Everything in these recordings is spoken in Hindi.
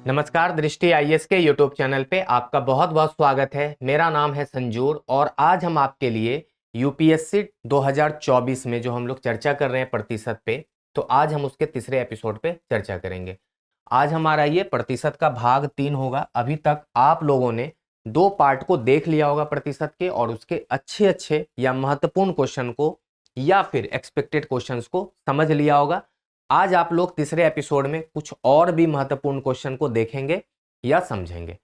नमस्कार, दृष्टि आईएएस के यूट्यूब चैनल पे आपका बहुत बहुत स्वागत है। मेरा नाम है संजूर और आज हम आपके लिए यूपीएससी 2024 में जो हम लोग चर्चा कर रहे हैं प्रतिशत पे, तो आज हम उसके तीसरे एपिसोड पे चर्चा करेंगे। आज हमारा ये प्रतिशत का भाग 3 होगा। अभी तक आप लोगों ने 2 पार्ट को देख लिया होगा प्रतिशत के, और उसके अच्छे अच्छे या महत्वपूर्ण क्वेश्चन को या फिर एक्सपेक्टेड क्वेश्चंस को समझ लिया होगा। आज आप लोग तीसरे एपिसोड में कुछ और भी महत्वपूर्ण क्वेश्चन को देखेंगे या समझेंगे।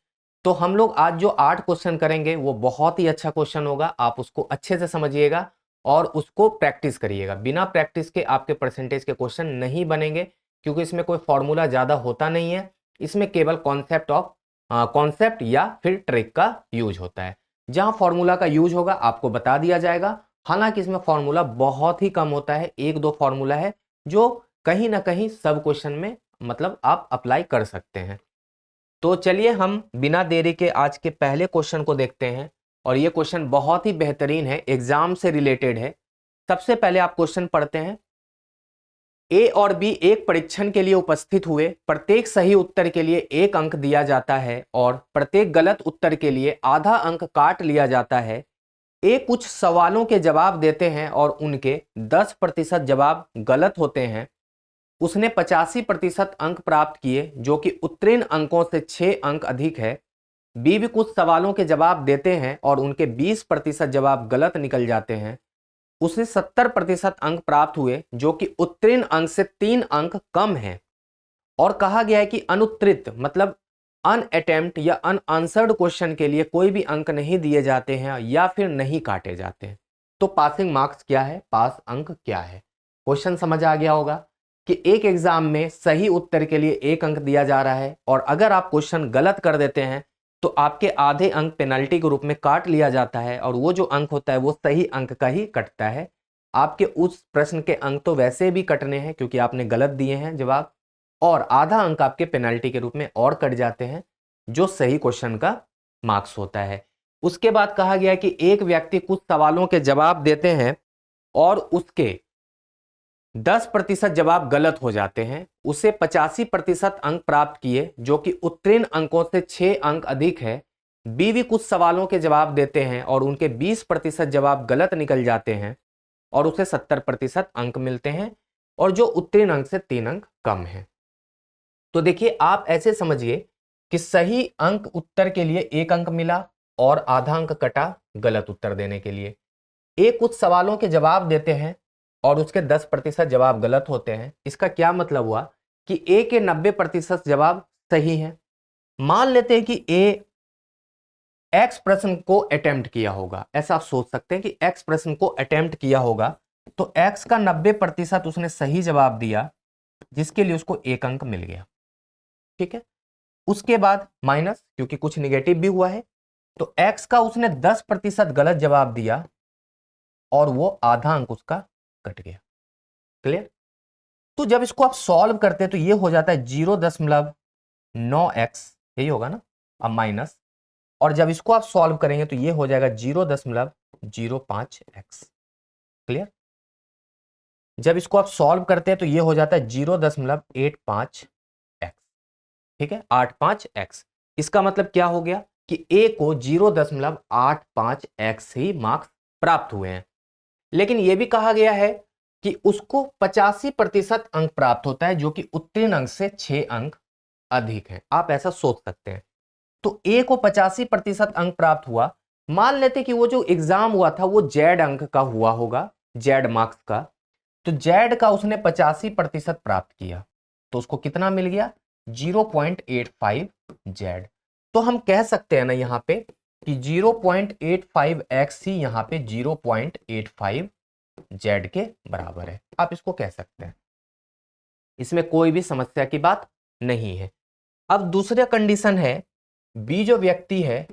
तो हम लोग आज जो 8 क्वेश्चन करेंगे वो बहुत ही अच्छा क्वेश्चन होगा। आप उसको अच्छे से समझिएगा और उसको प्रैक्टिस करिएगा। बिना प्रैक्टिस के आपके परसेंटेज के क्वेश्चन नहीं बनेंगे, क्योंकि इसमें कोई फॉर्मूला ज़्यादा होता नहीं है। इसमें केवल कॉन्सेप्ट या फिर ट्रिक का यूज होता है। जहाँ फॉर्मूला का यूज होगा आपको बता दिया जाएगा। हालांकि इसमें फॉर्मूला बहुत ही कम होता है, 1-2 फॉर्मूला है जो कहीं ना कहीं सब क्वेश्चन में मतलब आप अप्लाई कर सकते हैं। तो चलिए हम बिना देरी के आज के पहले क्वेश्चन को देखते हैं। और ये क्वेश्चन बहुत ही बेहतरीन है, एग्जाम से रिलेटेड है। सबसे पहले आप क्वेश्चन पढ़ते हैं। ए और बी एक परीक्षण के लिए उपस्थित हुए। प्रत्येक सही उत्तर के लिए 1 अंक दिया जाता है और प्रत्येक गलत उत्तर के लिए आधा अंक काट लिया जाता है। ए कुछ सवालों के जवाब देते हैं और उनके 10% जवाब गलत होते हैं। उसने 85% अंक प्राप्त किए, जो कि उत्तीर्ण अंकों से 6 अंक अधिक है। बी भी कुछ सवालों के जवाब देते हैं और उनके 20% जवाब गलत निकल जाते हैं। उसे 70% अंक प्राप्त हुए, जो कि उत्तीर्ण अंक से 3 अंक कम है। और कहा गया है कि अनुत्तरित मतलब अनअटेम्प्ट या अनआंसर्ड क्वेश्चन के लिए कोई भी अंक नहीं दिए जाते हैं या फिर नहीं काटे जाते हैं। तो पासिंग मार्क्स क्या है, पास अंक क्या है? क्वेश्चन समझ आ गया होगा कि एक एग्जाम में सही उत्तर के लिए 1 अंक दिया जा रहा है, और अगर आप क्वेश्चन गलत कर देते हैं तो आपके आधे अंक पेनल्टी के रूप में काट लिया जाता है, और वो जो अंक होता है वो सही अंक का ही कटता है। आपके उस प्रश्न के अंक तो वैसे भी कटने हैं क्योंकि आपने गलत दिए हैं जवाब, और आधा अंक आपके पेनल्टी के रूप में और कट जाते हैं, जो सही क्वेश्चन का मार्क्स होता है। उसके बाद कहा गया कि एक व्यक्ति कुछ सवालों के जवाब देते हैं और उसके 10% जवाब गलत हो जाते हैं। उसे 85% अंक प्राप्त किए, जो कि उत्तीर्ण अंकों से 6 अंक अधिक है। बी भी कुछ सवालों के जवाब देते हैं और उनके 20% जवाब गलत निकल जाते हैं और उसे 70% अंक मिलते हैं, और जो उत्तीर्ण अंक से 3 अंक कम है। तो देखिए, आप ऐसे समझिए कि सही अंक उत्तर के लिए 1 अंक मिला और आधा अंक कटा गलत उत्तर देने के लिए। ए कुछ सवालों के जवाब देते हैं और उसके 10% जवाब गलत होते हैं। इसका क्या मतलब हुआ कि ए के 90% जवाब सही हैं। मान लेते हैं कि ए एक्स प्रश्न को अटेम्प्ट किया होगा। ऐसा आप सोच सकते हैं कि एक्स प्रश्न को अटेम्प्ट किया होगा, तो एक्स का 90% उसने सही जवाब दिया, जिसके लिए उसको 1 अंक मिल गया। ठीक है। उसके बाद माइनस, क्योंकि कुछ निगेटिव भी हुआ है, तो एक्स का उसने 10% गलत जवाब दिया और वो आधा अंक उसका कट गया। क्लियर? तो जब इसको आप सॉल्व करते हैं तो ये हो जाता है 0.9x, यही होगा ना, अब माइनस, और जब इसको आप सॉल्व करेंगे तो ये हो जाएगा 0.05x। क्लियर? जब इसको आप सॉल्व करते हैं तो ये हो जाता है 0.85x। ठीक है, 85x। इसका मतलब क्या हो गया कि a को 0.85x ही मार्क्स प्राप्त हुए हैं। लेकिन यह भी कहा गया है कि उसको 85% अंक प्राप्त होता है, जो कि उत्तीर्ण अंक से 6 अंक अधिक है। आप ऐसा सोच सकते हैं। तो ए को 85% अंक प्राप्त हुआ। मान लेते कि वो जो एग्जाम हुआ था वो जेड अंक का हुआ होगा, जेड मार्क्स का, तो जेड का उसने 85% प्राप्त किया, तो उसको कितना मिल गया? 0.85 जेड। तो हम कह सकते हैं ना यहां पे कि 0.85x ही यहां पे 0.85 जेड के बराबर है। आप इसको कह सकते हैं, इसमें कोई भी समस्या की बात नहीं है। अब दूसरा कंडीशन है, बी जो व्यक्ति है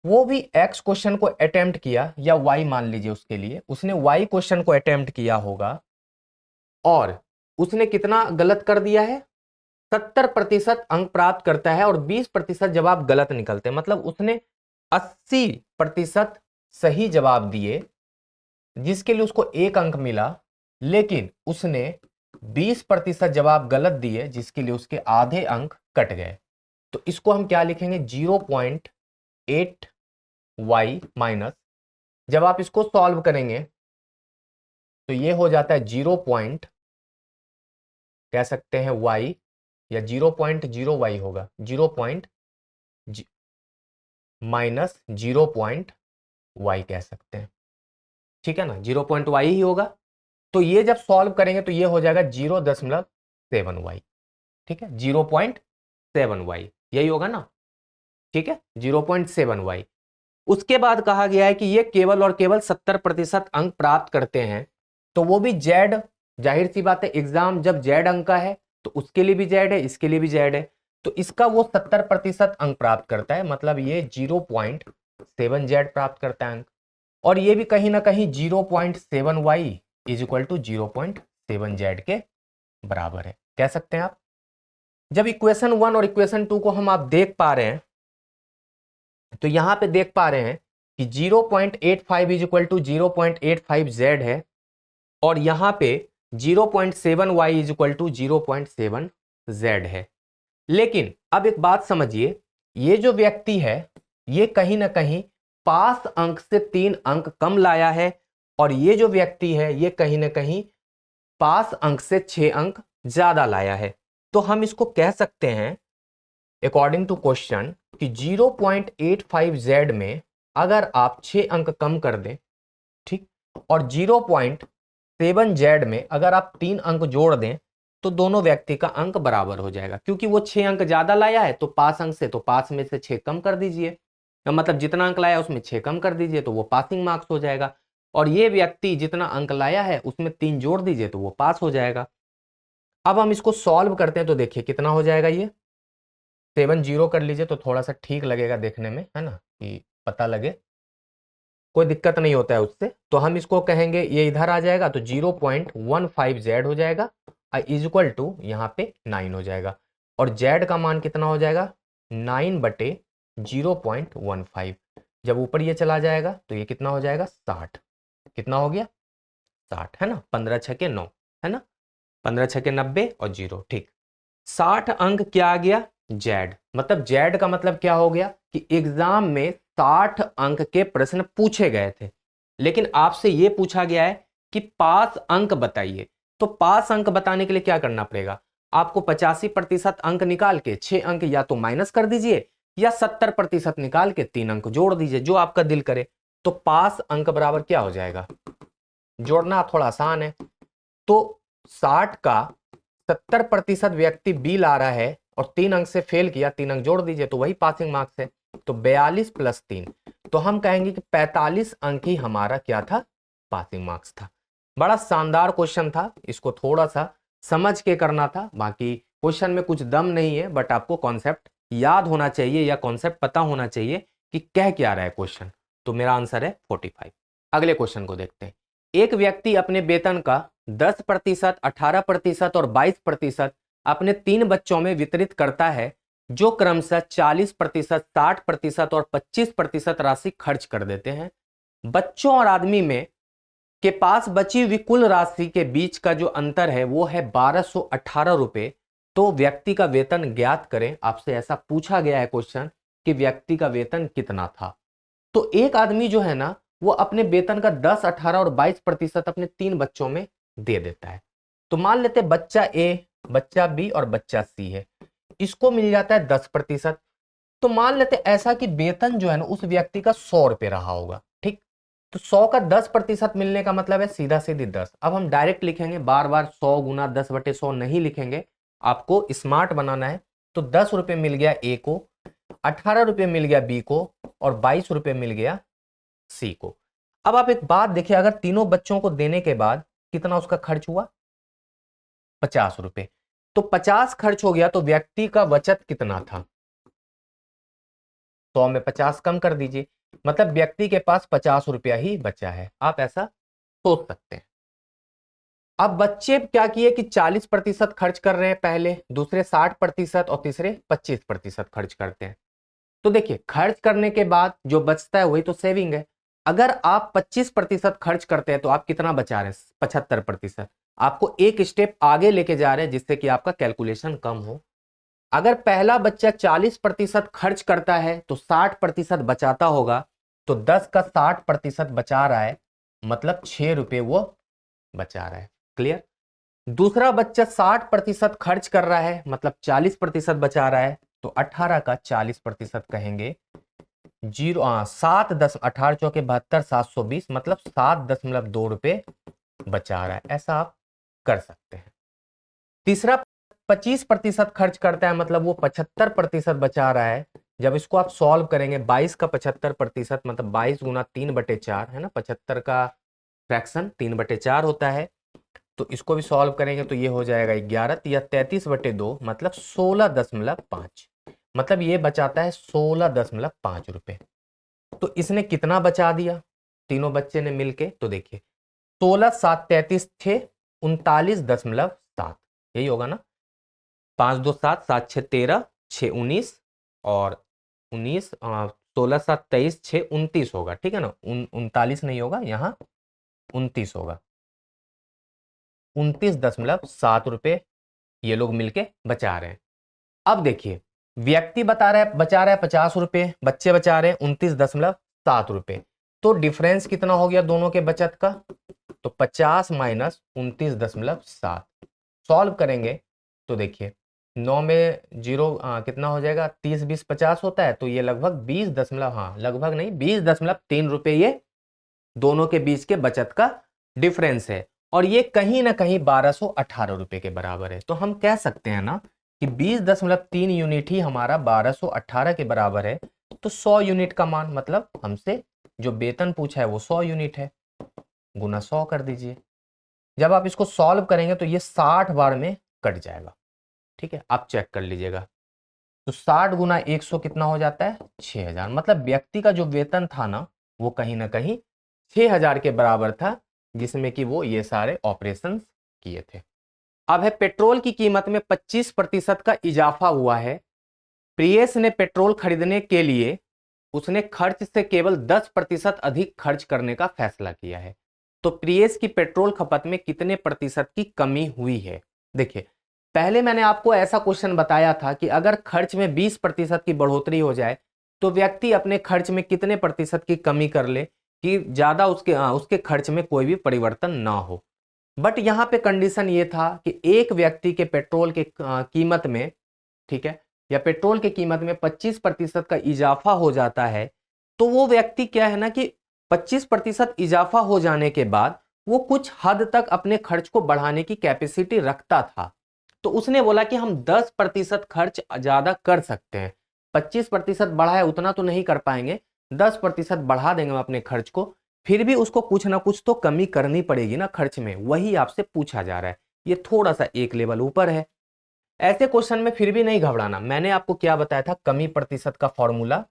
वो भी एक्स क्वेश्चन को अटेम्प्ट किया, या वाई मान लीजिए, उसके लिए उसने वाई क्वेश्चन को अटेम्प्ट किया होगा और उसने कितना गलत कर दिया है? 70% अंक प्राप्त करता है और 20% जवाब गलत निकलते हैं। मतलब उसने 80% सही जवाब दिए, जिसके लिए उसको 1 अंक मिला, लेकिन उसने 20% जवाब गलत दिए, जिसके लिए उसके आधे अंक कट गए। तो इसको हम क्या लिखेंगे 0.8y माइनस, जब आप इसको सॉल्व करेंगे तो ये हो जाता है 0 पॉइंट, कह सकते हैं y, या 0.0y होगा, 0 पॉइंट माइनस 0.y कह सकते हैं, ठीक है ना, 0.y ही होगा। तो ये जब सॉल्व करेंगे तो ये हो जाएगा 0.7y, ठीक है, 0.7y यही होगा ना, ठीक है, 0.7y। उसके बाद कहा गया है कि ये केवल और केवल 70% अंक प्राप्त करते हैं, तो वो भी जेड, जाहिर सी बात है एग्जाम जब जेड अंक का है तो उसके लिए भी जेड है, इसके लिए भी जेड है, तो इसका वो 70% अंक प्राप्त करता है, मतलब ये 0.7 जेड प्राप्त करता है अंक, और ये भी कहीं ना कहीं 0.7y is equal to 0.7 Z के बराबर है, कह सकते हैं आप। जब इक्वेशन 1 और इक्वेशन 2 को हम आप देख पा रहे हैं, तो यहां पे देख पा रहे हैं कि 0.85 इज इक्वल टू 0.85 जेड है, और यहां पे 0.7y is equal to 0.7 Z है। लेकिन अब एक बात समझिए, ये जो व्यक्ति है ये कहीं ना कहीं पास अंक से 3 अंक कम लाया है, और ये जो व्यक्ति है ये कहीं ना कहीं पास अंक से 6 अंक ज्यादा लाया है। तो हम इसको कह सकते हैं अकॉर्डिंग टू क्वेश्चन कि 0.85 जेड में अगर आप 6 अंक कम कर दें, ठीक, और 0.7 जेड में अगर आप 3 अंक जोड़ दें, तो दोनों व्यक्ति का अंक बराबर हो जाएगा, क्योंकि वो 6 अंक ज्यादा लाया है तो पास अंक से, तो पास में से 6 कम कर दीजिए, मतलब जितना अंक लाया उसमें 6 कम कर दीजिए तो वो पासिंग मार्क्स हो जाएगा, और ये व्यक्ति जितना अंक लाया है उसमें 3 जोड़ दीजिए तो वो पास हो जाएगा। अब हम इसको सॉल्व करते हैं तो देखिए कितना हो जाएगा, ये 7 0 कर लीजिए तो थोड़ा सा ठीक लगेगा देखने में, है ना, कि पता लगे, कोई दिक्कत नहीं होता है उससे। तो हम इसको कहेंगे ये इधर आ जाएगा तो 0.15 जेड हो जाएगा, इज इक्वल टू यहाँ पे 9 हो जाएगा, और जेड का मान कितना हो जाएगा 9/0.15, जब ऊपर ये चला जाएगा तो ये कितना हो जाएगा 60, कितना हो गया 60, है ना, 15 छके 9, है ना, 15 छके 90 और 0, ठीक, 60 अंक क्या आ गया जेड। मतलब जेड का मतलब क्या हो गया कि एग्जाम में 60 अंक के प्रश्न पूछे गए थे, लेकिन आपसे यह पूछा गया है कि पास अंक बताइए। तो पास अंक बताने के लिए क्या करना पड़ेगा, आपको 85% अंक निकाल के 6 अंक या तो माइनस कर दीजिए, या 70% निकाल के 3 अंक जोड़ दीजिए, जो आपका दिल करे। तो पास अंक बराबर क्या हो जाएगा, जोड़ना थोड़ा आसान है, तो 60 का 70% व्यक्ति बी ला रहा है और 3 अंक से फेल किया, 3 अंक जोड़ दीजिए तो वही पासिंग मार्क्स है, तो 42 + 3, तो हम कहेंगे कि 45 अंक ही हमारा क्या था, पासिंग मार्क्स था। बड़ा शानदार क्वेश्चन था, इसको थोड़ा सा समझ के करना था, बाकी क्वेश्चन में कुछ दम नहीं है, बट आपको कॉन्सेप्ट याद होना चाहिए या कॉन्सेप्ट पता होना चाहिए कि कह क्या रहा है क्वेश्चन। तो मेरा आंसर है 45। अगले क्वेश्चन को देखते हैं। एक व्यक्ति अपने वेतन का 10%, 18% और 22% अपने 3 बच्चों में वितरित करता है, जो क्रमशः 40%, 60% और 25% राशि खर्च कर देते हैं। बच्चों और आदमी में के पास बची हुई कुल राशि के बीच का जो अंतर है वो है 1218 रुपए। तो व्यक्ति का वेतन ज्ञात करें। आपसे ऐसा पूछा गया है क्वेश्चन कि व्यक्ति का वेतन कितना था। तो एक आदमी जो है ना वो अपने वेतन का 10, 18 और 22% अपने 3 बच्चों में दे देता है। तो मान लेते बच्चा ए, बच्चा बी और बच्चा सी है, इसको मिल जाता है 10%। तो मान लेते ऐसा कि वेतन जो है ना उस व्यक्ति का 100 रुपये रहा होगा, ठीक। तो 100 का 10% मिलने का मतलब है सीधा सीधी 10। अब हम डायरेक्ट लिखेंगे, बार बार 100 गुना 10/100 नहीं लिखेंगे, आपको स्मार्ट बनाना है। तो 10 रुपये मिल गया ए को, 18 रुपये मिल गया बी को और 22 रुपये मिल गया सी को। अब आप एक बात देखिए, अगर तीनों बच्चों को देने के बाद कितना उसका खर्च हुआ, 50 रुपये। तो 50 खर्च हो गया तो व्यक्ति का बचत कितना था, 100 में 50 कम कर दीजिए, मतलब व्यक्ति के पास 50 रुपया ही बचा है। आप ऐसा सोच सकते हैं। अब बच्चे क्या किए कि 40% खर्च कर रहे हैं, पहले दूसरे 60% और तीसरे 25% खर्च करते हैं। तो देखिए खर्च करने के बाद जो बचता है वही तो सेविंग है। अगर आप 25% खर्च करते हैं तो आप कितना बचा रहे हैं, 75%। आपको एक स्टेप आगे लेके जा रहे हैं जिससे कि आपका कैलकुलेशन कम हो। अगर पहला बच्चा 40% खर्च करता है तो 60% बचाता होगा, तो 10 का 60% बचा रहा है, मतलब 6 रुपए वो बचा रहा है। क्लियर? दूसरा बच्चा 60% खर्च कर रहा है, मतलब 40% बचा रहा है, तो 18 का 40% कहेंगे, 18 720, मतलब 7.2 रुपए बचा रहा है। ऐसा आप कर सकते हैं। तीसरा 25% खर्च करता है, मतलब वो 75% बचा रहा है। जब इसको आप सॉल्व करेंगे, 22 का 75%, मतलब 22 गुना 3/4 है ना, 75 का फ्रैक्शन 3/4 होता है। तो इसको भी सॉल्व करेंगे तो ये हो जाएगा 11 या 33/2, मतलब 16.5, मतलब ये बचाता है 16.5 रुपए। तो इसने कितना बचा दिया तीनों बच्चे ने मिलके? तो देखिए 16 7 33 थे, 39.7, यही होगा ना। 5 2 7 7 6 13 6 19 और 19 16 7 23 6 29 होगा, ठीक है ना। 39 नहीं होगा, यहाँ 29 होगा। 29.7 रुपए ये लोग मिलके बचा रहे हैं। अब देखिए व्यक्ति बचा रहा है 50 रुपए, बच्चे बचा रहे हैं 29.7 रुपए। तो डिफरेंस कितना हो गया दोनों के बचत का? तो 50 माइनस 29.7, सॉल्व करेंगे तो देखिए 9 में 0 कितना हो जाएगा, 30 20 50 होता है, तो ये लगभग 20 दशमलव, हाँ लगभग नहीं, 20.3 रुपए ये दोनों के बीच के बचत का डिफरेंस है। और ये कहीं ना कहीं 1218 रुपए के बराबर है। तो हम कह सकते हैं ना कि 20.3 यूनिट ही हमारा 1218 के बराबर है। तो 100 यूनिट का मान, मतलब हमसे जो वेतन पूछा है वो 100 यूनिट है, गुना 100 कर दीजिए। जब आप इसको सॉल्व करेंगे तो ये 60 बार में कट जाएगा, ठीक है, आप चेक कर लीजिएगा। तो 60 गुना 100 कितना हो जाता है, 6000। मतलब व्यक्ति का जो वेतन था ना वो कहीं ना कहीं 6000 के बराबर था, जिसमें कि वो ये सारे ऑपरेशंस किए थे। अब है पेट्रोल की कीमत में 25% का इजाफा हुआ है। प्रियस ने पेट्रोल खरीदने के लिए उसने खर्च से केवल 10% अधिक खर्च करने का फैसला किया है। तो प्रियस की पेट्रोल खपत में कितने प्रतिशत की कमी हुई है? देखिए पहले मैंने आपको ऐसा क्वेश्चन बताया था कि अगर खर्च में 20% की बढ़ोतरी हो जाए तो व्यक्ति अपने खर्च में कितने प्रतिशत की कमी कर ले कि ज्यादा उसके खर्च में कोई भी परिवर्तन ना हो। बट यहाँ पे कंडीशन ये था कि एक व्यक्ति के पेट्रोल के कीमत में, ठीक है, या पेट्रोल की कीमत में 25% का इजाफा हो जाता है, तो वो व्यक्ति क्या है ना कि 25% इजाफा हो जाने के बाद वो कुछ हद तक अपने खर्च को बढ़ाने की कैपेसिटी रखता था। तो उसने बोला कि हम 10% खर्च ज्यादा कर सकते हैं, 25% बढ़ा है उतना तो नहीं कर पाएंगे, 10% बढ़ा देंगे हम अपने खर्च को। फिर भी उसको कुछ ना कुछ तो कमी करनी पड़ेगी ना खर्च में, वही आपसे पूछा जा रहा है। ये थोड़ा सा एक लेवल ऊपर है। ऐसे क्वेश्चन में फिर भी नहीं घबराना। मैंने आपको क्या बताया था, कमी प्रतिशत का फॉर्मूला,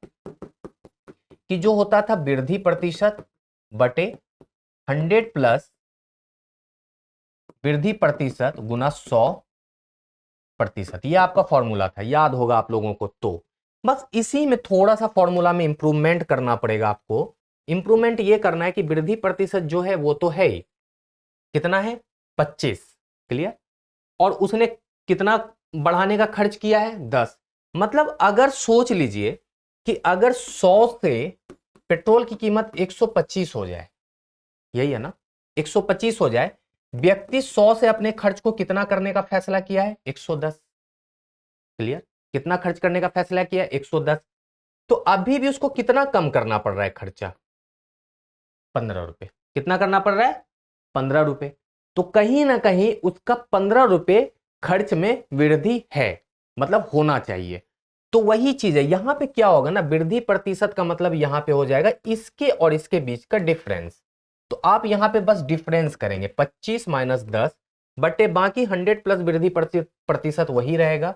कि जो होता था वृद्धि प्रतिशत बटे 100 प्लस वृद्धि प्रतिशत गुना 100%। यह आपका फॉर्मूला था, याद होगा आप लोगों को। तो बस इसी में थोड़ा सा फॉर्मूला में इंप्रूवमेंट करना पड़ेगा आपको। इंप्रूवमेंट ये करना है कि वृद्धि प्रतिशत जो है वो तो है ही, कितना है, 25। क्लियर? और उसने कितना बढ़ाने का खर्च किया है, 10। मतलब अगर सोच लीजिए कि अगर 100 से पेट्रोल की कीमत 125 हो जाए, यही है ना, 125 हो जाए, व्यक्ति 100 से अपने खर्च को कितना करने का फैसला किया है, 110। क्लियर? कितना खर्च करने का फैसला किया है, 110। तो अभी भी उसको कितना कम करना पड़ रहा है खर्चा, 15 रुपए। कितना करना पड़ रहा है, 15 रुपए। तो कहीं ना कहीं उसका 15 रुपए खर्च में वृद्धि है, मतलब होना चाहिए। तो वही चीज है यहां पे, क्या होगा ना, वृद्धि प्रतिशत का मतलब यहां पे हो जाएगा इसके और इसके बीच का डिफरेंस। तो आप यहां पे बस डिफरेंस करेंगे, 25 माइनस 10 बटे बाकी 100 प्लस वृद्धि प्रतिशत वही रहेगा,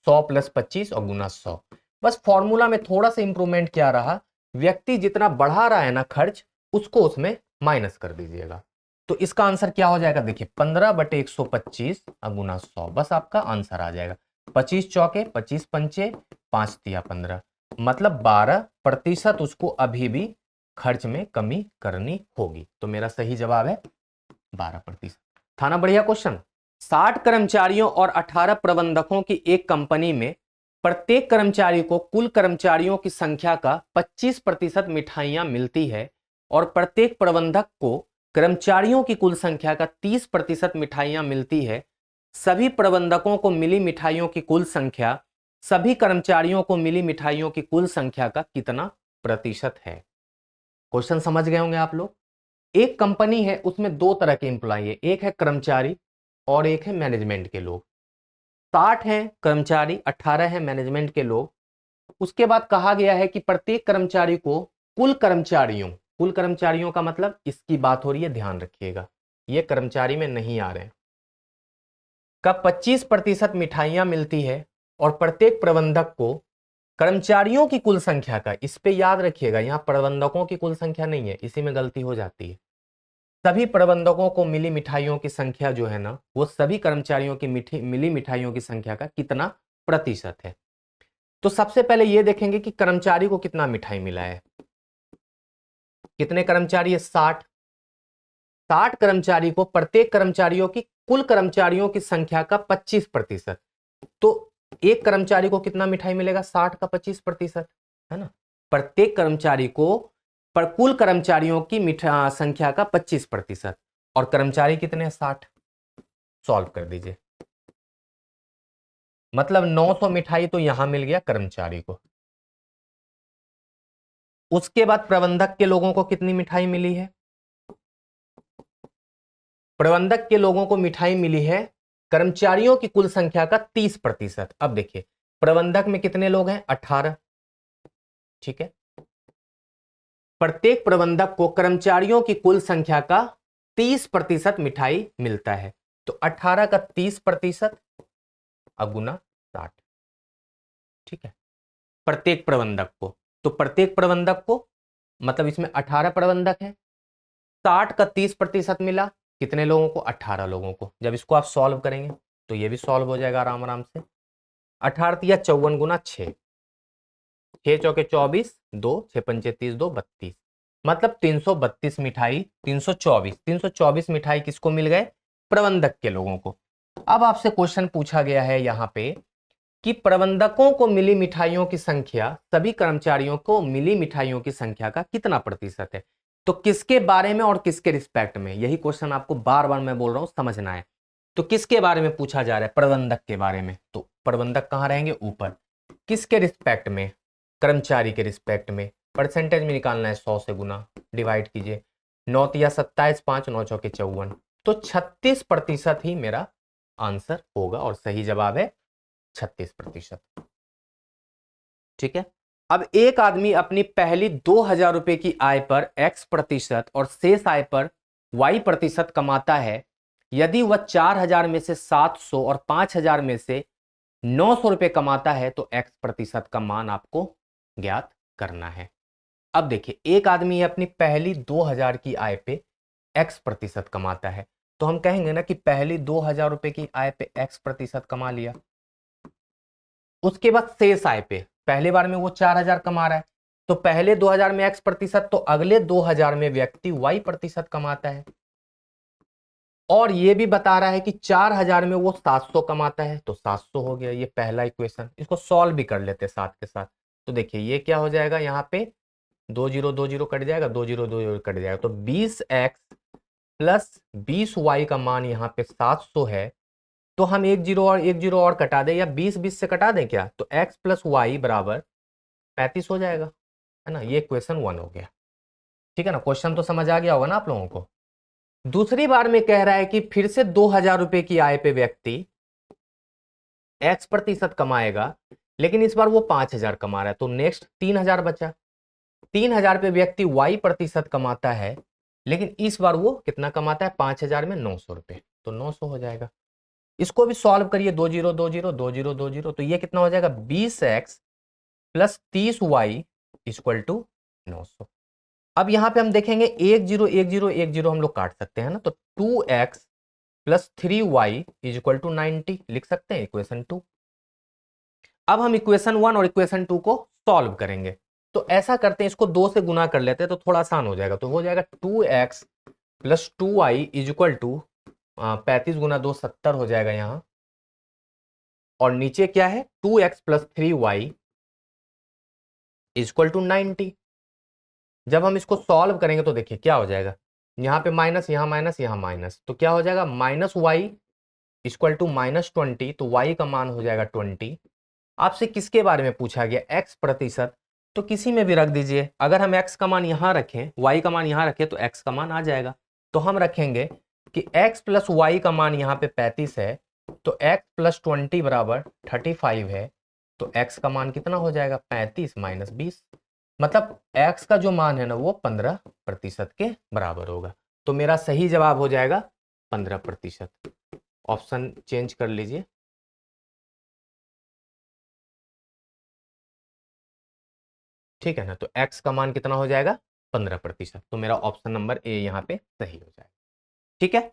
100 प्लस 25 और गुना 100। बस फॉर्मूला में थोड़ा सा इंप्रूवमेंट क्या रहा, व्यक्ति जितना बढ़ा रहा है ना खर्च, उसको उसमें माइनस कर दीजिएगा। तो इसका आंसर क्या हो जाएगा, देखिए 15/125 गुना 100, बस आपका आंसर आ जाएगा। 25 चौके 25 पंचे 5 तिया 15, मतलब 12% उसको अभी भी खर्च में कमी करनी होगी। तो मेरा सही जवाब है 12%। था ना बढ़िया क्वेश्चन? 60 कर्मचारियों और 18 प्रबंधकों की एक कंपनी में प्रत्येक कर्मचारी को कुल कर्मचारियों की संख्या का 25% मिठाइयां मिलती है और प्रत्येक प्रबंधक को कर्मचारियों की कुल संख्या का 30% मिठाइयां मिलती है। सभी प्रबंधकों को मिली मिठाइयों की कुल संख्या सभी कर्मचारियों को मिली मिठाइयों की कुल संख्या का कितना प्रतिशत है। क्वेश्चन समझ गए होंगे आप लोग। एक कंपनी है, उसमें दो तरह के एम्प्लॉय है, एक है कर्मचारी और एक है मैनेजमेंट के लोग। 60 हैं कर्मचारी, 18 हैं मैनेजमेंट के लोग। उसके बाद कहा गया है कि प्रत्येक कर्मचारी को कुल कर्मचारियों का मतलब इसकी बात हो रही है, ध्यान रखिएगा, ये कर्मचारी में नहीं आ रहे हैं, का 25% मिठाइयां मिलती है और प्रत्येक प्रबंधक को कर्मचारियों की कुल संख्या का, इस पे याद रखिएगा यहां प्रबंधकों की कुल संख्या नहीं है, इसी में गलती हो जाती है। सभी प्रबंधकों को मिली मिठाइयों की संख्या जो है ना, वो सभी कर्मचारियों की मिली मिठाइयों की संख्या का कितना प्रतिशत है। तो सबसे पहले ये देखेंगे कि कर्मचारी को कितना मिठाई मिला है। कितने कर्मचारी है? 60। 60 कर्मचारी को प्रत्येक कर्मचारियों की कुल कर्मचारियों की संख्या का 25%, तो एक कर्मचारी को कितना मिठाई मिलेगा? 60 का 25%, है ना। प्रत्येक कर्मचारी को पर कुल कर्मचारियों की संख्या का 25%, और कर्मचारी कितने हैं? 60। सॉल्व कर दीजिए, मतलब 900 मिठाई तो यहां मिल गया कर्मचारी को। उसके बाद प्रबंधक के लोगों को कितनी मिठाई मिली है? प्रबंधक के लोगों को मिठाई मिली है कर्मचारियों की कुल संख्या का 30%। अब देखिए प्रबंधक में कितने लोग हैं? 18, ठीक है। प्रत्येक प्रबंधक को कर्मचारियों की कुल संख्या का 30% मिठाई मिलता है, तो 18 का 30% अगुना 60, ठीक है, प्रत्येक प्रबंधक को। तो प्रत्येक प्रबंधक को मतलब इसमें 18 प्रबंधक है, 60 का 30% मिला कितने लोगों को? 18 लोगों को। जब इसको आप सॉल्व करेंगे तो ये भी सॉल्व हो जाएगा आराम आराम से। 18 या 54 गुना 6, 6 चौके 24, 2 6 पंचे 30, 2 32, मतलब 332 मिठाई, 324 मिठाई किसको मिल गए? प्रबंधक के लोगों को। अब आपसे क्वेश्चन पूछा गया है यहां पे कि प्रबंधकों को मिली मिठाइयों की संख्या सभी कर्मचारियों को मिली मिठाइयों की संख्या का कितना प्रतिशत है। तो किसके बारे में और किसके रिस्पेक्ट में, यही क्वेश्चन आपको बार बार मैं बोल रहा हूं समझना है। तो किसके बारे में पूछा जा रहा है? प्रबंधक के बारे में। तो प्रबंधक कहां रहेंगे? ऊपर। किसके रिस्पेक्ट में? कर्मचारी के रिस्पेक्ट में। परसेंटेज में निकालना है, 100 से गुना, डिवाइड कीजिए, 9 या 27, 5 9 चौके 54, तो 36% ही मेरा आंसर होगा और सही जवाब है 36%, ठीक है। अब एक आदमी अपनी पहली 2000 रुपए की आय पर x% और शेष आय पर y% कमाता है। यदि वह 4000 में से 700 और 5000 में से 900 रुपए कमाता है तो x% का मान आपको ज्ञात करना है। अब देखिए एक आदमी अपनी पहली 2000 की आय पे x% कमाता है, तो हम कहेंगे ना कि पहली 2000 रुपए की आय पे x% कमा लिया। उसके बाद शेष आय पे पहले बार में वो 4000 कमा रहा है, तो पहले 2000 में x%, तो अगले 2000 में व्यक्ति y% कमाता है। और ये भी बता रहा है कि 4000 में वो 700 कमाता है, तो 700 हो गया। ये पहला इक्वेशन, इसको सॉल्व भी कर लेते हैं साथ के साथ। तो देखिए ये क्या हो जाएगा, यहाँ पे 2 0 2 0 कट जाएगा, 2 0 2 0 कट जाएगा, तो 20x प्लस 20y का मान यहाँ पे 700 है। तो हम 1 0 और कटा दें, या 20 20 से कटा दें क्या, तो x प्लस वाई बराबर 35 हो जाएगा, है ना। ये क्वेश्चन 1 हो गया, ठीक है ना। क्वेश्चन तो समझ आ गया होगा ना आप लोगों को। दूसरी बार में कह रहा है कि फिर से 2000 रुपए की आय पे व्यक्ति x% कमाएगा, लेकिन इस बार वो 5000 कमा रहा है, तो नेक्स्ट 3000 बचा। 3000 पे व्यक्ति y% कमाता है, लेकिन इस बार वो कितना कमाता है? 5000 में 900 रुपए, तो 900 हो जाएगा। इसको भी सॉल्व करिए, 2 0 2 0 2 0 2 0, तो ये कितना हो जाएगा? 20x plus 30y equal to 900। अब यहां पे हम देखेंगे 1 0 1 0 1 0 हम लोग काट सकते हैं ना, तो 2x plus 3y equal to 90 लिख सकते हैं, इक्वेशन 2। अब हम इक्वेशन 1 और इक्वेशन 2 को सॉल्व करेंगे, तो ऐसा करते हैं, इसको 2 से गुना कर लेते हैं तो थोड़ा आसान हो जाएगा। तो हो जाएगा 2x plus 2y equal to 35 गुना 2 70 हो जाएगा यहाँ, और नीचे क्या है 2x plus 3y equal to 90। जब हम इसको सॉल्व करेंगे तो देखिए क्या हो जाएगा, यहाँ पे माइनस, यहाँ माइनस, यहाँ माइनस, तो क्या हो जाएगा माइनस वाई इक्वल टू -20, तो y का मान हो जाएगा 20। आपसे किसके बारे में पूछा गया, x प्रतिशत, तो किसी में भी रख दीजिए। अगर हम x का मान यहाँ रखें, y का मान यहाँ रखें तो x का मान आ जाएगा। तो हम रखेंगे कि x प्लस वाई का मान यहाँ पे 35 है, तो x प्लस 20 बराबर 35 है, तो x का मान कितना हो जाएगा 35 माइनस 20, मतलब x का जो मान है ना वो 15% के बराबर होगा। तो मेरा सही जवाब हो जाएगा 15%। ऑप्शन चेंज कर लीजिए। ठीक है ना, तो x का मान कितना हो जाएगा 15%, तो मेरा ऑप्शन नंबर ए यहाँ पे सही हो जाएगा। ठीक है,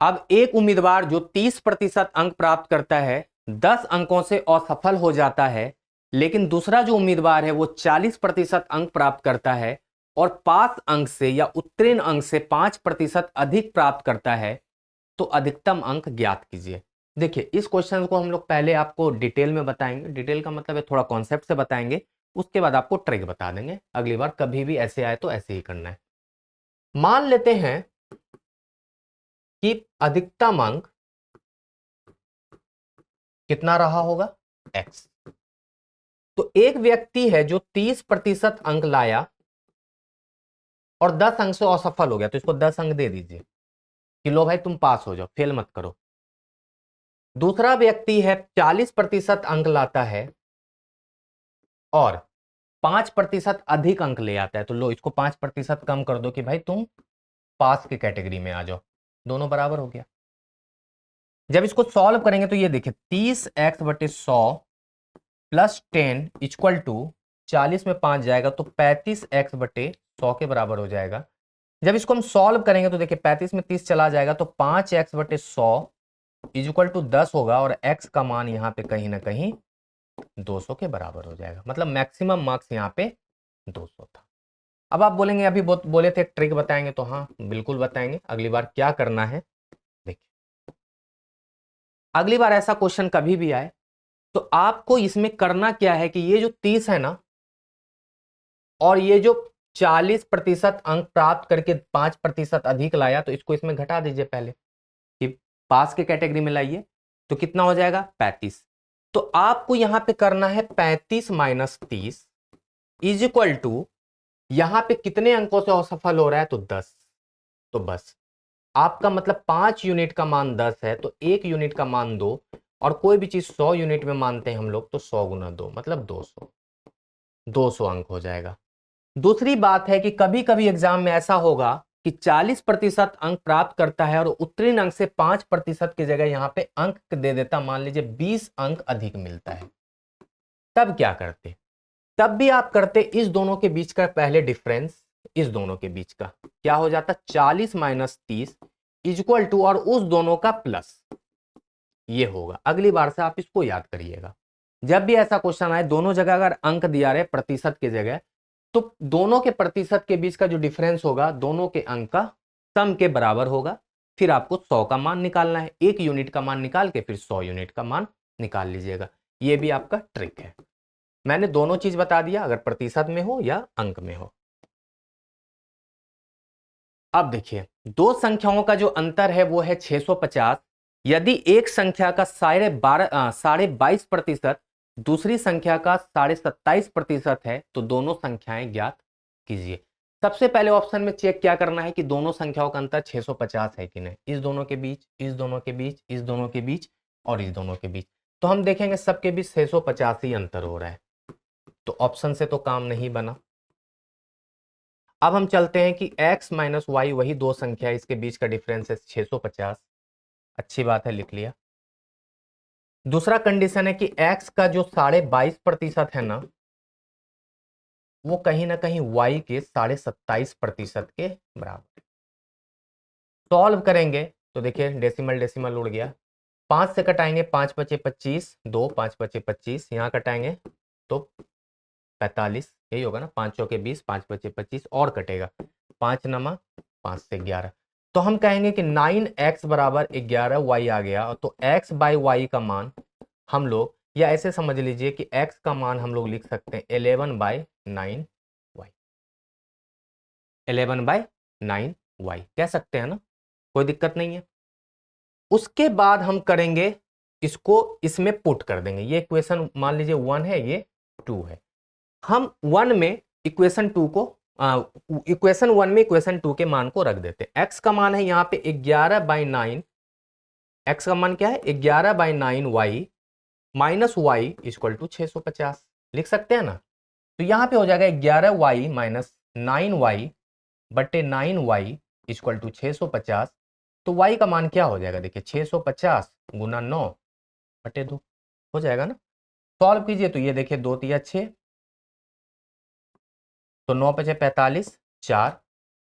अब एक उम्मीदवार जो 30% अंक प्राप्त करता है 10 अंकों से असफल हो जाता है, लेकिन दूसरा जो उम्मीदवार है वो 40% अंक प्राप्त करता है और पास अंक से या उत्तीर्ण अंक से 5% अधिक प्राप्त करता है, तो अधिकतम अंक ज्ञात कीजिए। देखिए इस क्वेश्चन को हम लोग पहले आपको डिटेल में बताएंगे, डिटेल का मतलब है थोड़ा कॉन्सेप्ट से बताएंगे, उसके बाद आपको ट्रिक बता देंगे। अगली बार कभी भी ऐसे आए तो ऐसे ही करना है। मान लेते हैं कि अधिकतम अंक कितना रहा होगा x। तो एक व्यक्ति है जो 30% अंक लाया और 10 अंक से असफल हो गया, तो इसको 10 अंक दे दीजिए कि लो भाई तुम पास हो जाओ, फेल मत करो। दूसरा व्यक्ति है 40% अंक लाता है और 5% अधिक अंक ले आता है, तो लो इसको 5% कम कर दो कि भाई तुम पास की कैटेगरी में आ जाओ, दोनों बराबर हो गया। जब इसको सॉल्व करेंगे तो ये देखिए 30x/100 प्लस 10 इक्वल टू 40 में 5 जाएगा तो 35x/100 के बराबर हो जाएगा। जब इसको हम सॉल्व करेंगे तो देखिए 35 में 30 चला जाएगा तो 5x/100 इक्वल टू 10 होगा और x का मान यहाँ पे कहीं ना कहीं 200 के बराबर हो जाएगा, मतलब मैक्सिमम मार्क्स यहाँ पे 200 था। अब आप बोलेंगे अभी बोले थे ट्रिक बताएंगे, तो हाँ बिल्कुल बताएंगे। अगली बार क्या करना है देखिए, अगली बार ऐसा क्वेश्चन कभी भी आए तो आपको इसमें करना क्या है कि ये जो 30 है ना और ये जो 40% अंक प्राप्त करके 5% अधिक लाया, तो इसको इसमें घटा दीजिए पहले कि पास के कैटेगरी में लाइए, तो कितना हो जाएगा 35। तो आपको यहां पे करना है 35 माइनस 30 इज इक्वल टू, यहां पे कितने अंकों से असफल हो रहा है तो 10, तो बस आपका मतलब 5 यूनिट का मान 10 है तो 1 यूनिट का मान 2, और कोई भी चीज 100 यूनिट में मानते हैं हम लोग तो 100 गुना 2 मतलब 200 अंक हो जाएगा। दूसरी बात है कि कभी कभी एग्जाम में ऐसा होगा कि 40% अंक प्राप्त करता है और उत्तीर्ण अंक से 5% की जगह यहां पे अंक दे देता, मान लीजिए 20 अंक अधिक मिलता है, तब क्या करते, तब भी आप करते इस दोनों के बीच का पहले डिफरेंस, इस दोनों के बीच का क्या हो जाता 40 माइनस 30 इक्वल टू और उस दोनों का प्लस, ये होगा। अगली बार से आप इसको याद करिएगा, जब भी ऐसा क्वेश्चन आए दोनों जगह अगर अंक दिया रहे प्रतिशत की जगह, तो दोनों के प्रतिशत के बीच का जो डिफरेंस होगा दोनों के अंक का सम के बराबर होगा। फिर आपको 100 का मान निकालना है, 1 यूनिट का मान निकाल के फिर 100 यूनिट का मान निकाल लीजिएगा। ये भी आपका ट्रिक है। मैंने दोनों चीज बता दिया, अगर प्रतिशत में हो या अंक में हो। अब देखिए दो संख्याओं का जो अंतर है वो है 650। यदि एक संख्या का 22.5% दूसरी संख्या का 27.5% है तो दोनों संख्याएं ज्ञात कीजिए। सबसे पहले ऑप्शन में चेक क्या करना है कि दोनों संख्याओं का अंतर 650 है कि नहीं, इस दोनों के बीच, इस दोनों के बीच, इस दोनों के बीच और इस दोनों के बीच, तो हम देखेंगे सबके बीच 650 ही अंतर हो रहा है, तो ऑप्शन से तो काम नहीं बना। अब हम चलते हैं कि x माइनस वाई वही दो संख्या, इसके बीच का डिफरेंस है 650, अच्छी बात है लिख लिया। दूसरा कंडीशन है कि x का जो 22.5% है ना वो कहीं ना कहीं y के 27.5% के बराबर। सॉल्व करेंगे तो देखिए डेसिमल डेसिमल उड़ गया, 5 से कटाएंगे 5 बचे 25, 2 5 बचे 25, यहाँ कटाएंगे तो 45, यही होगा ना, 5 चौके 20, 5 बचे 25 और कटेगा 5 नमा 5 से 11, तो हम कहेंगे कि 9x बराबर 11y आ गया, तो x बाई वाई का मान हम लोग, या ऐसे समझ लीजिए कि x का मान हम लोग लिख सकते हैं 11/9y, 11/9y कह सकते हैं ना, कोई दिक्कत नहीं है। उसके बाद हम करेंगे इसको, इसमें पुट कर देंगे। ये इक्वेशन मान लीजिए 1 है, ये 2 है। हम 1 में इक्वेशन 2 को इक्वेशन 1 में इक्वेशन 2 के मान को रख देते हैं। x का मान है यहाँ पे 11/9, x का मान क्या है 11/9y minus y equal to 650 लिख सकते हैं ना। तो यहाँ पे हो जाएगा 11y माइनस 9y बटे 9y इक्वल टू 650। तो y का मान क्या हो जाएगा, देखिए 650 गुना 9 बटे 2 हो जाएगा ना। सॉल्व कीजिए तो ये देखिए 2 तिया 6, तो 9 पचे 45, 4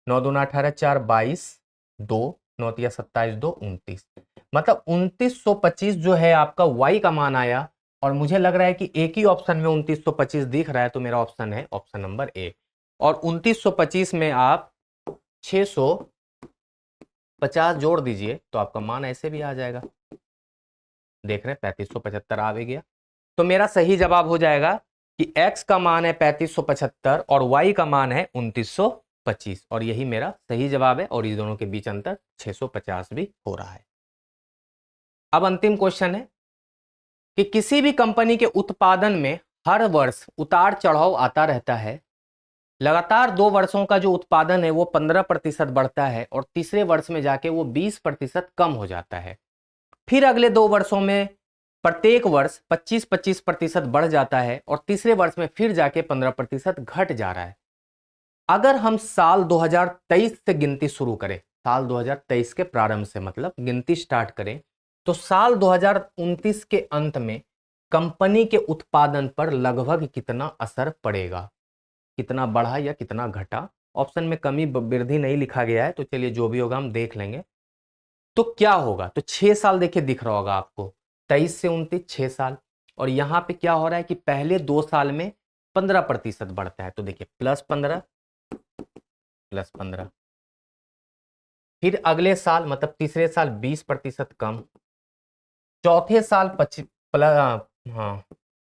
9 दूना 18, 4 22, 2 9 तिया 27, 2 29, मतलब 2925 जो है आपका y का मान आया। और मुझे लग रहा है कि एक ही ऑप्शन में 2925 दिख रहा है, तो मेरा ऑप्शन है ऑप्शन नंबर ए। और 2925 में आप 650 जोड़ दीजिए तो आपका मान ऐसे भी आ जाएगा, देख रहे हैं 3575 आ भी गया। तो मेरा सही जवाब हो जाएगा कि x का मान है 3575 और y का मान है 2925, और यही मेरा सही जवाब है। और इस दोनों के बीच अंतर 650 भी हो रहा है। अब अंतिम क्वेश्चन है कि किसी भी कंपनी के उत्पादन में हर वर्ष उतार चढ़ाव आता रहता है। लगातार 2 वर्षों का जो उत्पादन है वो 15% बढ़ता है और तीसरे वर्ष में जाके वो 20% कम हो जाता है। फिर अगले 2 वर्षों में प्रत्येक वर्ष 25-25% बढ़ जाता है और तीसरे वर्ष में फिर जाके 15% घट जा रहा है। अगर हम साल 2023 से गिनती शुरू करें, साल 2023 के प्रारंभ से मतलब गिनती स्टार्ट करें, तो साल 2029 के अंत में कंपनी के उत्पादन पर लगभग कितना असर पड़ेगा, कितना बढ़ा या कितना घटा। ऑप्शन में कमी वृद्धि नहीं लिखा गया है, तो चलिए जो भी होगा हम देख लेंगे। तो क्या होगा, तो 6 साल देखिए दिख रहा होगा आपको, 23 से 29 6 साल। और यहां पे क्या हो रहा है कि पहले 2 साल में 15% बढ़ता है, तो देखिए +15 +15, फिर अगले साल मतलब तीसरे साल 20% कम, चौथे साल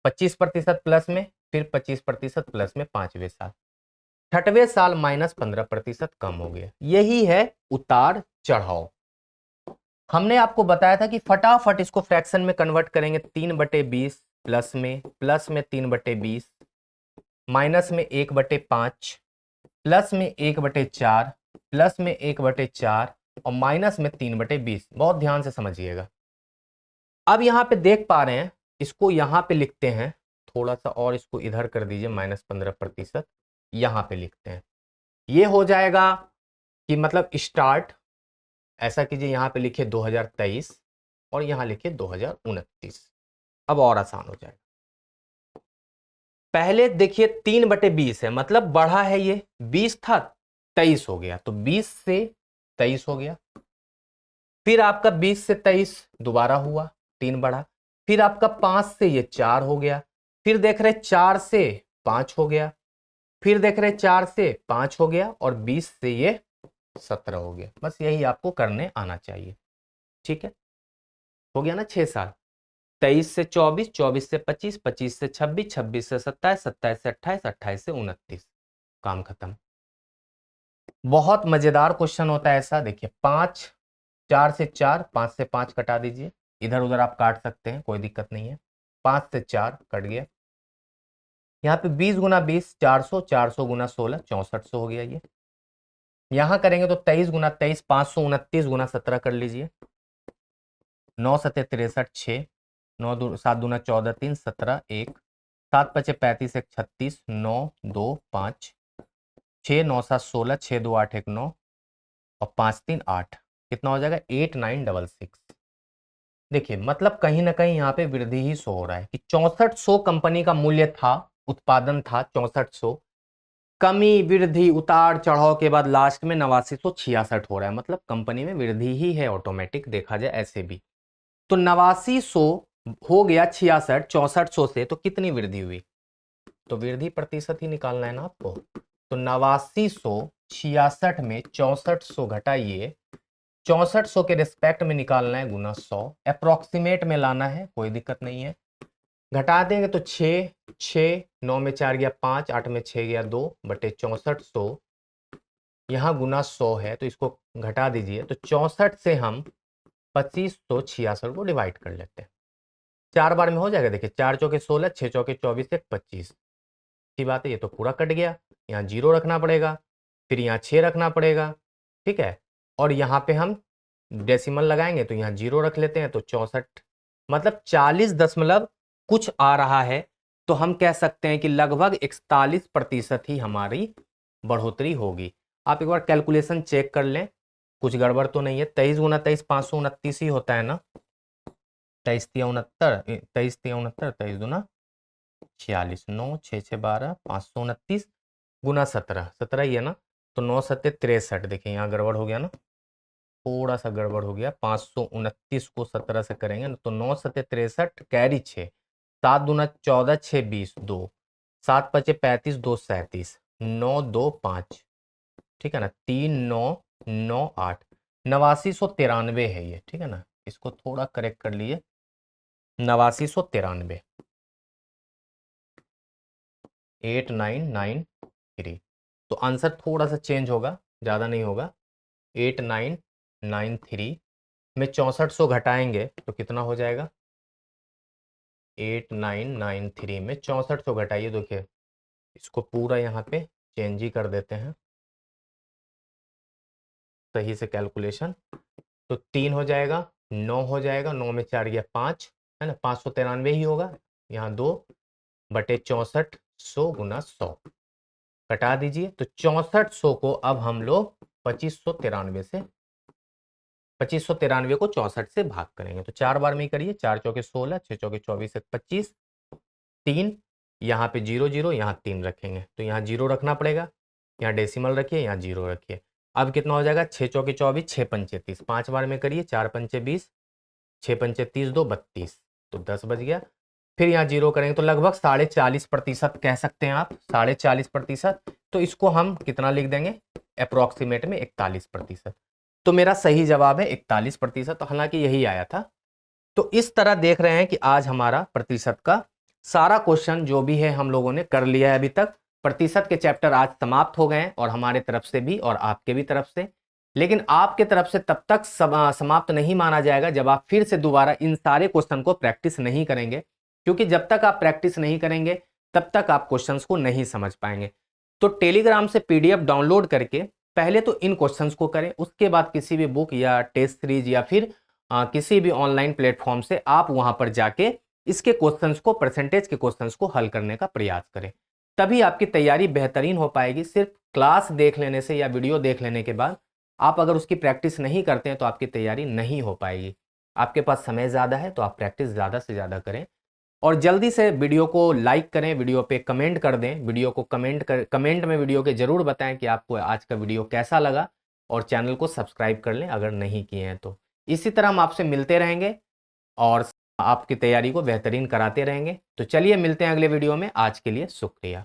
25% प्लस में, फिर 25% प्लस में 5वें साल, छठवें साल -15% कम हो गया। यही है उतार चढ़ाव। हमने आपको बताया था कि फटाफट इसको फ्रैक्शन में कन्वर्ट करेंगे। 3/20 प्लस में 3/20, माइनस में 1/5, प्लस में 1/4, प्लस में 1/4 और माइनस में 3/20। बहुत ध्यान से समझिएगा। अब यहां पे देख पा रहे हैं, इसको यहां पे लिखते हैं, थोड़ा सा और इसको इधर कर दीजिए, -15% यहां पे लिखते हैं। ये हो जाएगा कि मतलब स्टार्ट, ऐसा कीजिए यहां पे लिखिए 2023 और यहां लिखिए 2029। अब और आसान हो जाएगा। पहले देखिए 3/20 है, मतलब बढ़ा है, ये 20 था 23 हो गया, तो 20 से 23 हो गया। फिर आपका 20 से 23 दोबारा हुआ, 3 बढ़ा। फिर आपका 5 से ये 4 हो गया। फिर देख रहे 4 से 5 हो गया। फिर देख रहे 4 से 5 हो गया और 20 से ये 17 हो गया। बस यही आपको करने आना चाहिए। ठीक है, हो गया ना 6 साल। 23 से 24, 24 से 25, 25 से 26, 26 से 27, 27 से 28, 28 से 29, काम खत्म। बहुत मजेदार क्वेश्चन होता है ऐसा। देखिए 5, 4 से 4, 5 से 5 कटा दीजिए, इधर उधर आप काट सकते हैं, कोई दिक्कत नहीं है। 5 से 4 कट गया। यहाँ पे 20 गुना 20 400, 400 गुना 16 6400 हो गया ये। यहाँ करेंगे तो 23 गुना 23 529 गुना 17 कर लीजिए। 9 सते 63 6, 9 7 दूना 14 3 17 1, 7 पचे 35 1 36, 9 2 5, 6 9 7 16, 6 2 8 1 9 और 5 3 8, कितना हो जाएगा 8966। देखिए मतलब कहीं ना कहीं यहाँ पे वृद्धि ही शो हो रहा है कि 6400 कंपनी का मूल्य था, उत्पादन था 6400, कमी वृद्धि उतार चढ़ाव के बाद लास्ट में 8966 हो रहा है। मतलब कंपनी में वृद्धि ही है ऑटोमेटिक, देखा जाए ऐसे भी। तो 8900 हो गया 66, 6400 से तो कितनी वृद्धि हुई, तो वृद्धि प्रतिशत ही निकालना है ना आपको। तो 8966 में 6400 घटाइए 6400 के रिस्पेक्ट में निकालना है गुना 100, अप्रोक्सीमेट में लाना है, कोई दिक्कत नहीं है। घटा देंगे तो 6 6 9 में 4 गया 5, 8 में 6 गया 2 बटे 6400, यहाँ गुना 100 है तो इसको घटा दीजिए। तो 64 से हम 2566 को डिवाइड कर लेते हैं। 4 बार में हो जाएगा, देखिए 4 चौके 16, 6 चौके 24, 1 25। अच्छी बात है, ये तो पूरा कट गया। यहाँ 0 रखना पड़ेगा, फिर यहाँ 6 रखना पड़ेगा, ठीक है। और यहाँ पे हम डेसिमल लगाएंगे तो यहाँ 0 रख लेते हैं, तो 64 मतलब 40 दशमलव कुछ आ रहा है। तो हम कह सकते हैं कि लगभग 41% ही हमारी बढ़ोतरी होगी। आप एक बार कैलकुलेशन चेक कर लें, कुछ गड़बड़ तो नहीं है। 23 गुना 23 529 ही होता है ना। 23 तिया 69, 23 तिया 69, 23 दूना 46, 9 6 6 12, 529 गुना 17, 17 ही है ना। तो 9 सत्ते 63, देखिए यहाँ गड़बड़ हो गया ना, थोड़ा सा गड़बड़ हो गया। 529 को 17 से करेंगे ना तो 9 सत्ते 63 कैरी 6, 7 दूना 14, 6 20, 2 7 पचे 35, 2 37, 9 2 5, ठीक है ना। 3 9 9 8, 8993 है ये, ठीक है ना। इसको थोड़ा करेक्ट कर लिए, 8993, 8993। तो आंसर थोड़ा सा चेंज होगा, ज़्यादा नहीं होगा। 8993 में 6400 घटाएंगे तो कितना हो जाएगा। 8993 में 6400 घटाइए, देखिए इसको पूरा यहाँ पे चेंज ही कर देते हैं सही से कैलकुलेशन। तो 3 हो जाएगा, 9 हो जाएगा, 9 में 4 गया 5, है ना। 593 ही होगा, यहाँ 2 बटे 6400 गुना 100 कटा दीजिए। तो 6400 को अब हम लोग 2593 से 2593 को 64 से भाग करेंगे। तो 4 बार में ही करिए, 4 चौके 16, 6 चौके 24, 1 25, 3 यहाँ पे 0 0, यहाँ 3 रखेंगे तो यहाँ 0 रखना पड़ेगा। यहाँ डेसिमल रखिए, यहाँ 0 रखिए। अब कितना हो जाएगा, 6 चौके 24, 6 पंचे 30, 5 बार में करिए, 4 पंचे 20, 6 पंचे 30, 2 32, तो 10 बज गया। फिर यहाँ 0 करेंगे तो लगभग 40.5% कह सकते हैं आप, 40.5%। तो इसको हम कितना लिख देंगे, अप्रोक्सीमेट में 41%। तो मेरा सही जवाब है 41%, तो हालांकि यही आया था। तो इस तरह देख रहे हैं कि आज हमारा प्रतिशत का सारा क्वेश्चन जो भी है हम लोगों ने कर लिया है अभी तक। प्रतिशत के चैप्टर आज समाप्त हो गए हैं, और हमारे तरफ से भी और आपके भी तरफ से। लेकिन आपके तरफ से तब तक समाप्त नहीं माना जाएगा जब आप फिर से दोबारा इन सारे क्वेश्चन को प्रैक्टिस नहीं करेंगे, क्योंकि जब तक आप प्रैक्टिस नहीं करेंगे तब तक आप क्वेश्चंस को नहीं समझ पाएंगे। तो टेलीग्राम से पीडीएफ डाउनलोड करके पहले तो इन क्वेश्चंस को करें, उसके बाद किसी भी बुक या टेस्ट सीरीज या फिर किसी भी ऑनलाइन प्लेटफॉर्म से आप वहां पर जाके इसके क्वेश्चंस को, परसेंटेज के क्वेश्चंस को हल करने का प्रयास करें। तभी आपकी तैयारी बेहतरीन हो पाएगी। सिर्फ क्लास देख लेने से या वीडियो देख लेने के बाद आप अगर उसकी प्रैक्टिस नहीं करते हैं तो आपकी तैयारी नहीं हो पाएगी। आपके पास समय ज़्यादा है तो आप प्रैक्टिस ज़्यादा से ज़्यादा करें, और जल्दी से वीडियो को लाइक करें, वीडियो पे कमेंट कर दें, वीडियो को कमेंट में वीडियो के ज़रूर बताएं कि आपको आज का वीडियो कैसा लगा, और चैनल को सब्सक्राइब कर लें अगर नहीं किए हैं तो। इसी तरह हम आपसे मिलते रहेंगे और आपकी तैयारी को बेहतरीन कराते रहेंगे। तो चलिए मिलते हैं अगले वीडियो में, आज के लिए शुक्रिया।